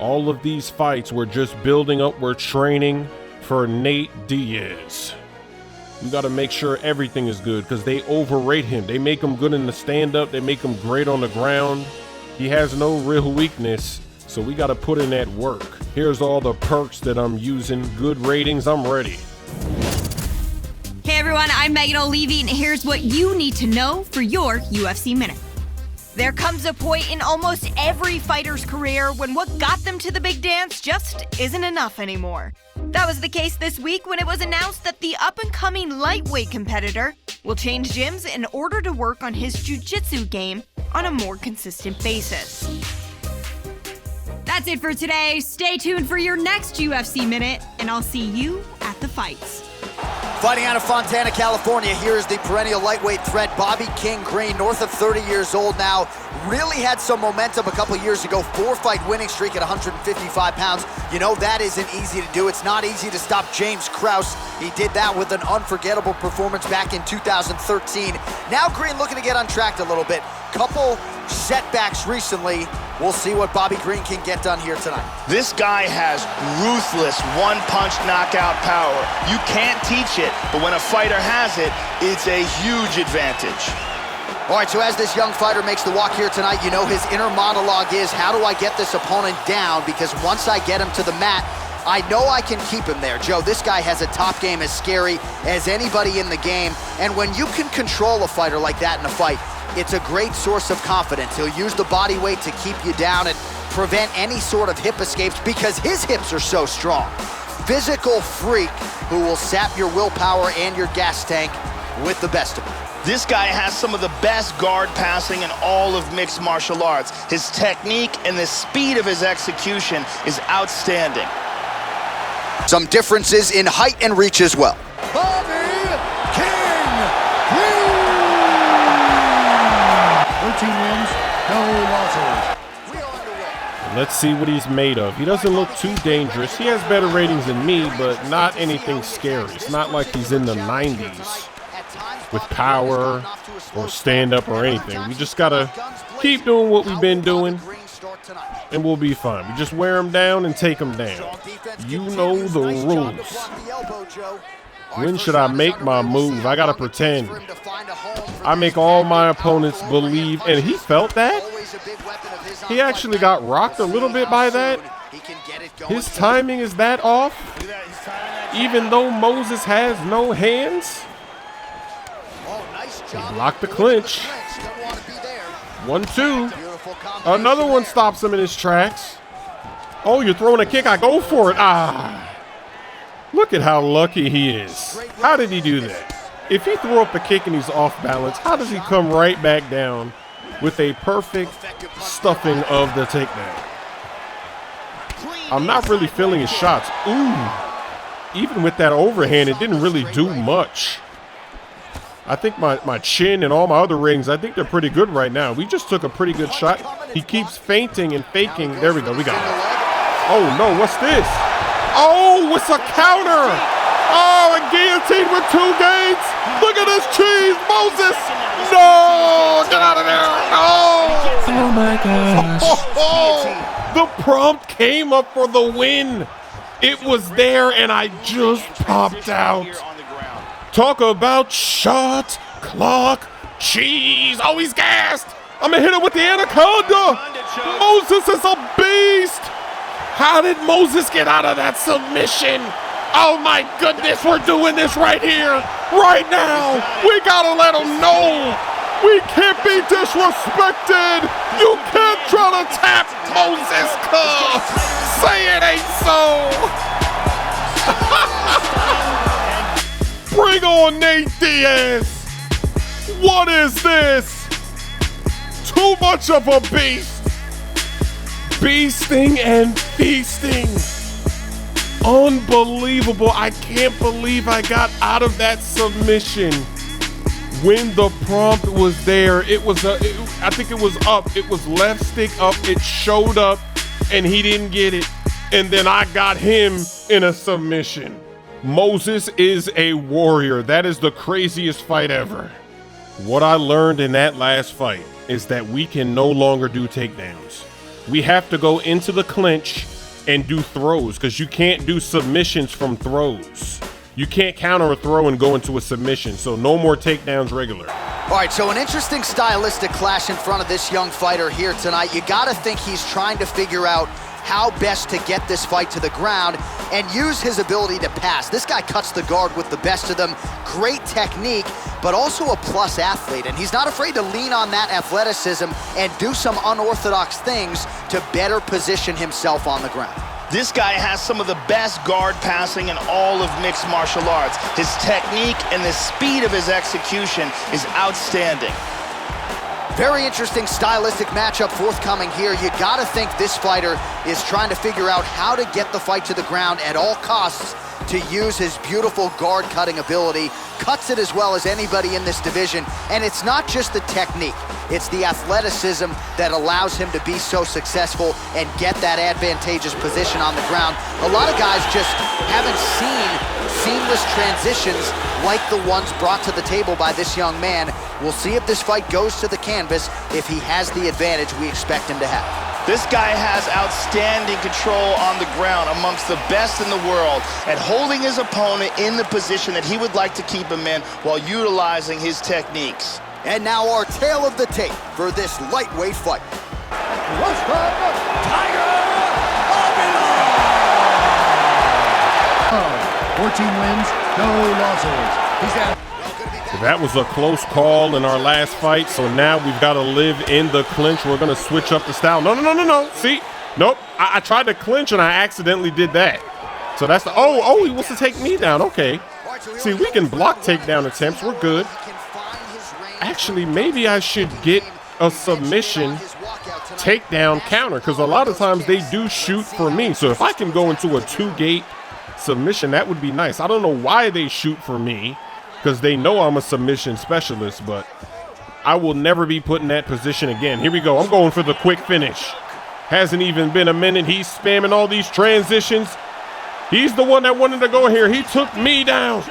All of these fights, we're just building up, we're training for Nate Diaz. We got to make sure everything is good because they overrate him. They make him good in the stand-up. They make him great on the ground. He has no real weakness, so we got to put in that work. Here's all the perks that I'm using. Good ratings, I'm ready. Hey everyone, I'm Megan O'Leary, and here's what you need to know for your UFC Minute. There comes a point in almost every fighter's career when what got them to the big dance just isn't enough anymore. That was the case this week when it was announced that the up-and-coming lightweight competitor will change gyms in order to work on his jiu-jitsu game on a more consistent basis. That's it for today. Stay tuned for your next UFC Minute, and I'll see you at the fights. Fighting out of Fontana, California, here is the perennial lightweight threat, Bobby King Green, north of 30 years old now. Really had some momentum a couple years ago, 4-fight winning streak at 155 pounds. You know, that isn't easy to do. It's not easy to stop James Krause. He did that with an unforgettable performance back in 2013. Now Green looking to get untracked a little bit. Couple setbacks recently. We'll see what Bobby Green can get done here tonight. This guy has ruthless one-punch knockout power. You can't teach it, but when a fighter has it, it's a huge advantage. All right, so as this young fighter makes the walk here tonight, you know his inner monologue is, how do I get this opponent down? Because once I get him to the mat, I know I can keep him there. Joe, this guy has a top game as scary as anybody in the game. And when you can control a fighter like that in a fight, it's a great source of confidence. He'll use the body weight to keep you down and prevent any sort of hip escapes because his hips are so strong. Physical freak who will sap your willpower and your gas tank with the best of them. This guy has some of the best guard passing in all of mixed martial arts. His technique and the speed of his execution is outstanding. Some differences in height and reach as well. Bobby King Green! 13 wins, no losses. Let's see what he's made of. He doesn't look too dangerous. He has better ratings than me, but not anything scary. It's not like he's in the 90s with power or stand-up or anything. We just gotta keep doing what we've been doing, and we'll be fine. We just wear him down and take him down. You know the rules. When should I make my move? I gotta pretend. I make all my opponents believe, and he felt that? He actually got rocked a little bit by that. His timing is that off? Even though Moses has no hands? He blocked the clinch. 1-2. Another one stops him in his tracks. Oh, you're throwing a kick. I go for it. Ah. Look at how lucky he is. How did he do that? If he threw up a kick and he's off balance, how does he come right back down with a perfect stuffing of the takedown? I'm not really feeling his shots. Ooh. Even with that overhand, it didn't really do much. I think my chin and all my other ratings, I think they're pretty good right now. We just took a pretty good shot. He keeps feinting and faking. There we go. We got it. Oh, no. What's this? Oh, it's a counter. Oh, a guillotine with 2 gates. Look at this cheese. Moses. No. Get out of there. Oh. Oh, my gosh. Oh. The prompt came up for the win. It was there, and I just popped out. Talk about shot, clock, cheese. Oh, he's gassed. I'm going to hit him with the anaconda. Moses is a beast. How did Moses get out of that submission? Oh, my goodness. We're doing this right here, right now. We got to let him know. We can't be disrespected. You can't try to tap Moses, cuz. Say it ain't so. Bring on Nate Diaz! What is this? Too much of a beast! Beasting and feasting. Unbelievable. I can't believe I got out of that submission. When the prompt was there, I think it was up. It was left stick up. It showed up and he didn't get it. And then I got him in a submission. Moses is a warrior. That is the craziest fight ever. What I learned in that last fight is that we can no longer do takedowns. we have to go into the clinch and do throws, because you can't do submissions from throws. You can't counter a throw and go into a submission, so no more takedowns regular. All right, so an interesting stylistic clash in front of this young fighter here tonight. You gotta think he's trying to figure out how best to get this fight to the ground and use his ability to pass. This guy cuts the guard with the best of them. Great technique, but also a plus athlete, and he's not afraid to lean on that athleticism and do some unorthodox things to better position himself on the ground. This guy has some of the best guard passing in all of mixed martial arts. His technique and the speed of his execution is outstanding. Very interesting stylistic matchup forthcoming here. You gotta think this fighter is trying to figure out how to get the fight to the ground at all costs to use his beautiful guard cutting ability. Cuts it as well as anybody in this division. And it's not just the technique, it's the athleticism that allows him to be so successful and get that advantageous position on the ground. A lot of guys just haven't seen seamless transitions like the ones brought to the table by this young man. We'll see if this fight goes to the canvas, if he has the advantage we expect him to have. This guy has outstanding control on the ground, amongst the best in the world, at holding his opponent in the position that he would like to keep him in while utilizing his techniques. And now our tale of the tape for this lightweight fight. Rustam Tiger Abdullah. 14 wins, no losses. He's down. That was a close call in our last fight, so now we've got to live in the clinch. We're going to switch up the style. No. See? Nope. I tried to clinch, and I accidentally did that. So that's the... Oh, he wants to take me down. Okay. See, we can block takedown attempts. We're good. Actually, maybe I should get a submission takedown counter, because a lot of times they do shoot for me. So if I can go into a 2-gate submission, that would be nice. I don't know why they shoot for me, because they know I'm a submission specialist, but I will never be put in that position again. Here we go. I'm going for the quick finish. Hasn't even been a minute. He's spamming all these transitions. He's the one that wanted to go here. He took me down.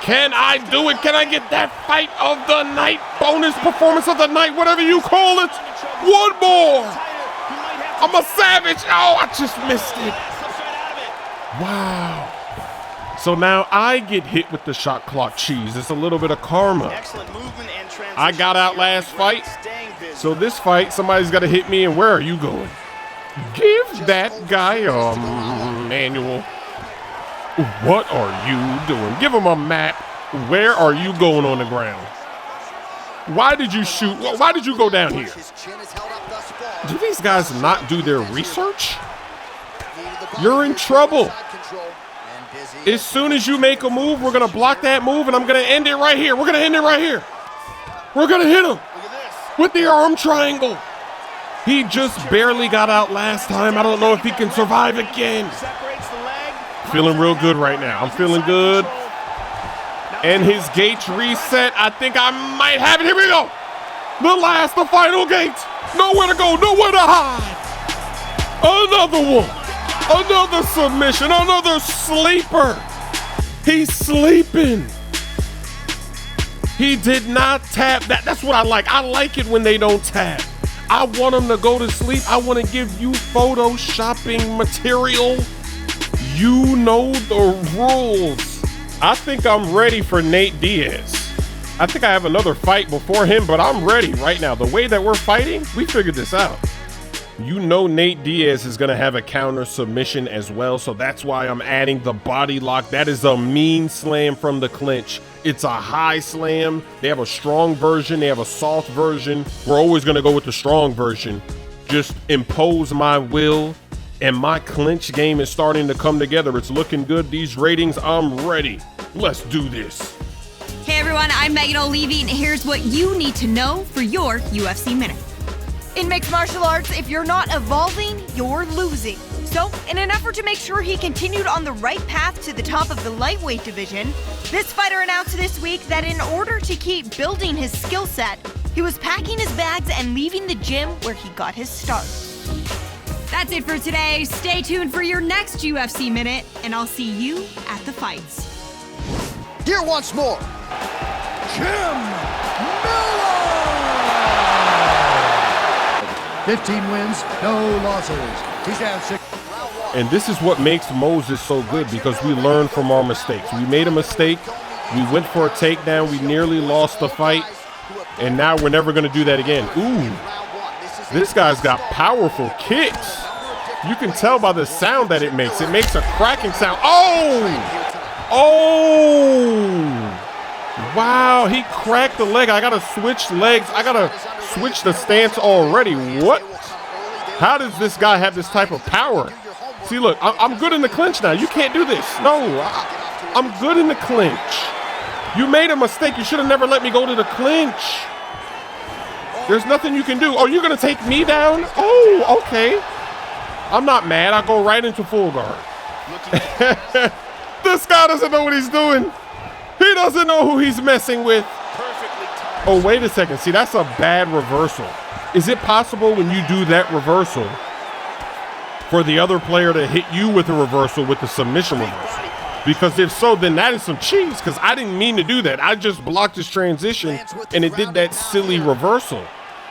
Can I do it? Can I get that fight of the night? Bonus performance of the night, whatever you call it. One more. I'm a savage. Oh, I just missed it. Wow. So now I get hit with the shot clock cheese. It's a little bit of karma. I got out last fight. So this fight, somebody's got to hit me. And where are you going? Give that guy a manual. What are you doing? Give him a map. Where are you going on the ground? Why did you shoot? Why did you go down here? Do these guys not do their research? You're in trouble. As soon as you make a move, we're going to block that move, and I'm going to end it right here. We're going to end it right here. We're going to hit him with the arm triangle. He just barely got out last time. I don't know if he can survive again. Feeling real good right now. I'm feeling good. And his gates reset. I think I might have it. Here we go. The final gates. Nowhere to go, nowhere to hide. Another one. Another submission, another sleeper. He's sleeping. He did not tap. That's what I like. I like it when they don't tap. I want him to go to sleep. I want to give you photoshopping material. You know the rules. I think I'm ready for Nate Diaz. I think I have another fight before him, but I'm ready right now. The way that we're fighting, we figured this out. You know Nate Diaz is going to have a counter submission as well, so that's why I'm adding the body lock. That is a mean slam from the clinch. It's a high slam. They have a strong version. They have a soft version. We're always going to go with the strong version. Just impose my will, and my clinch game is starting to come together. It's looking good. These ratings, I'm ready. Let's do this. Hey everyone, I'm Megan O'Leary, and here's what you need to know for your UFC Minute. In mixed martial arts, if you're not evolving, you're losing. So, in an effort to make sure he continued on the right path to the top of the lightweight division, this fighter announced this week that in order to keep building his skill set, he was packing his bags and leaving the gym where he got his start. That's it for today. Stay tuned for your next UFC Minute, and I'll see you at the fights. Here once more, Jim Miller! 15 wins, no losses. He's down 6. And this is what makes Moses so good, because we learn from our mistakes. We made a mistake. We went for a takedown. We nearly lost the fight. And now we're never going to do that again. Ooh, this guy's got powerful kicks. You can tell by the sound that it makes. It makes a cracking sound. Oh! Oh! Wow, he cracked the leg. I got to switch legs. I got to switch the stance already. What? How does this guy have this type of power? See, look, I'm good in the clinch now. You can't do this. No, I'm good in the clinch. You made a mistake. You should have never let me go to the clinch. There's nothing you can do. Oh, you're going to take me down? Oh, okay. I'm not mad. I go right into full guard. This guy doesn't know what he's doing. He doesn't know who he's messing with. Oh, wait a second. See, that's a bad reversal. Is it possible when you do that reversal for the other player to hit you with a reversal with the submission reversal? Because if so, then that is some cheese, because I didn't mean to do that. I just blocked his transition and it did that silly reversal.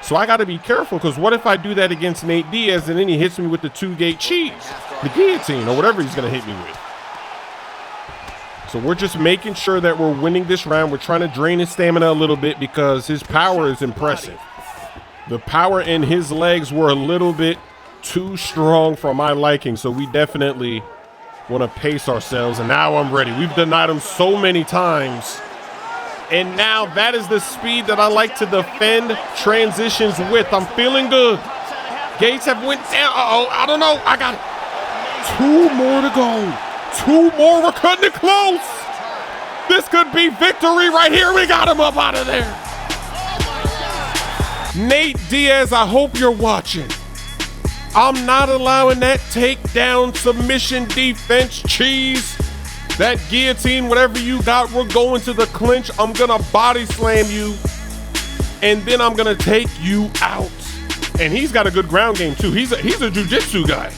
So I got to be careful, because what if I do that against Nate Diaz and then he hits me with the 2-gate cheese, the guillotine, or whatever he's going to hit me with. So we're just making sure that we're winning this round. We're trying to drain his stamina a little bit because his power is impressive. The power in his legs were a little bit too strong for my liking, so we definitely want to pace ourselves. And now I'm ready. We've denied him so many times. And now that is the speed that I like to defend transitions with. I'm feeling good. Gates have went down. Uh-oh, I don't know. I got it. 2 more to go. 2 more. We're cutting it close. This could be victory right here. We got him up out of there. Nate Diaz, I hope you're watching. I'm not allowing that takedown, submission, defense, cheese, that guillotine, whatever you got. We're going to the clinch. I'm going to body slam you, and then I'm going to take you out. And he's got a good ground game, too. He's a jiu-jitsu guy.